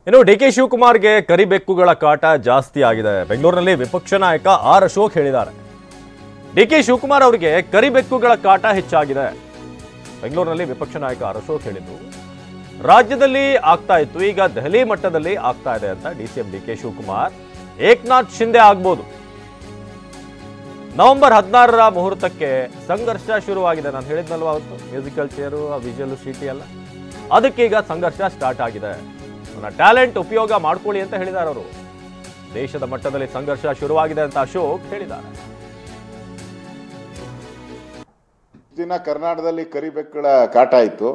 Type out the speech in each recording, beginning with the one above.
ಇನ್ನು ಡಿಕೆ ಶಿವಕುಮಾರ್ಗೆ ಕರಿಬೆಕ್ಕುಗಳ ಕಾಟ ಜಾಸ್ತಿ ಆಗಿದೆ. ಬೆಂಗಳೂರಿನಲ್ಲಿ ವಿಪಕ್ಷ ನಾಯಕ ಆರ್ ಅಶೋಕ್ ಹೇಳಿದ್ದಾರೆ, ಡಿಕೆ ಶಿವಕುಮಾರ್ ಅವರಿಗೆ ಕರಿಬೆಕ್ಕುಗಳ ಕಾಟ ಹೆಚ್ಚಾಗಿದೆ. ಬೆಂಗಳೂರಿನಲ್ಲಿ ವಿಪಕ್ಷ ನಾಯಕ ಆರ್ ಅಶೋಕ್ ಹೇಳಿದ್ದು, ರಾಜ್ಯದಲ್ಲಿ ಆಗ್ತಾ ಇತ್ತು, ಈಗ ದೆಹಲಿ ಮಟ್ಟದಲ್ಲಿ ಆಗ್ತಾ ಇದೆ ಅಂತ. ಡಿಸಿಎಂ ಡಿಕೆ ಶಿವಕುಮಾರ್ ಏಕನಾಥ್ ಶಿಂದೆ ಆಗ್ಬೋದು. ನವೆಂಬರ್ 16ರ ಮುಹೂರ್ತಕ್ಕೆ ಸಂಘರ್ಷ ಶುರುವಾಗಿದೆ. ನಾನು ಹೇಳಿದ್ನಲ್ವ ಅವತ್ತು, ಮ್ಯೂಸಿಕಲ್ ಚೇರು, ವಿಜುವಲ್ ಶೀಟಿ ಎಲ್ಲ, ಅದಕ್ಕೀಗ ಸಂಘರ್ಷ ಸ್ಟಾರ್ಟ್ ಆಗಿದೆ. ನನ್ನ ಟ್ಯಾಲೆಂಟ್ ಉಪಯೋಗ ಮಾಡ್ಕೊಳ್ಳಿ ಅಂತ ಹೇಳಿದ್ದಾರೆ ಅವರು. ದೇಶದ ಮಟ್ಟದಲ್ಲಿ ಸಂಘರ್ಷ ಶುರುವಾಗಿದೆ ಅಂತ ಅಶೋಕ್ ಹೇಳಿದ್ದಾರೆ. ದಿನ ಕರ್ನಾಟಕದಲ್ಲಿ ಕರಿಬೆಕ್ಕುಗಳ ಕಾಟ ಇತ್ತು.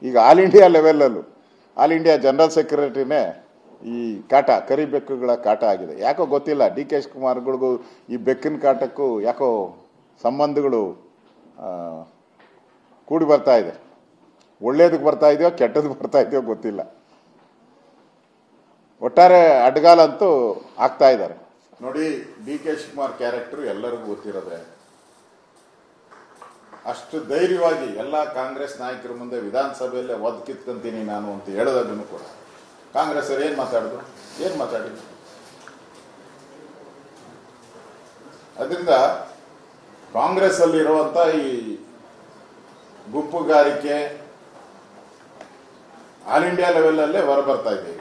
ಈಗ ಆಲ್ ಇಂಡಿಯಾ ಲೆವೆಲಲ್ಲೂ ಆಲ್ ಇಂಡಿಯಾ ಜನರಲ್ ಸೆಕ್ರೆಟರಿನೇ ಈ ಕಾಟ, ಕರಿಬೆಕ್ಕುಗಳ ಕಾಟ ಆಗಿದೆ. ಯಾಕೋ ಗೊತ್ತಿಲ್ಲ, ಡಿ ಕೆ ಶಿವಕುಮಾರ್ಗಳಿಗೂ ಈ ಬೆಕ್ಕಿನ ಕಾಟಕ್ಕೂ ಯಾಕೋ ಸಂಬಂಧಗಳು ಕೂಡಿ ಬರ್ತಾ ಇದೆ. ಒಳ್ಳೇದಕ್ಕೆ ಬರ್ತಾ ಇದೆಯೋ ಕೆಟ್ಟದಕ್ಕೆ ಬರ್ತಾ ಇದೆಯೋ ಗೊತ್ತಿಲ್ಲ. ಒಟ್ಟಾರೆ ಅಡ್ಗಾಲಂತೂ ಆಗ್ತಾ ಇದ್ದಾರೆ. ನೋಡಿ, ಡಿ ಕೆ ಶಿವಕುಮಾರ್ ಕ್ಯಾರೆಕ್ಟರ್ ಎಲ್ಲರಿಗೂ ಗೊತ್ತಿರೋದೆ. ಅಷ್ಟು ಧೈರ್ಯವಾಗಿ ಎಲ್ಲ ಕಾಂಗ್ರೆಸ್ ನಾಯಕರ ಮುಂದೆ ವಿಧಾನಸಭೆಯಲ್ಲೇ ಒದ್ದು ಕಿತ್ಕೊಂತೀನಿ ನಾನು ಅಂತ ಹೇಳೋದನ್ನು ಕೂಡ ಕಾಂಗ್ರೆಸ್ ಅವರು ಏನು ಮಾತಾಡಿದ್ರು? ಅದರಿಂದ ಕಾಂಗ್ರೆಸ್ ಅಲ್ಲಿರುವಂತ ಈ ಗುಂಪುಗಾರಿಕೆ ಆಲ್ ಇಂಡಿಯಾ ಲೆವೆಲ್ ಅಲ್ಲೇ ಹೊರಬರ್ತಾ ಇದೆ.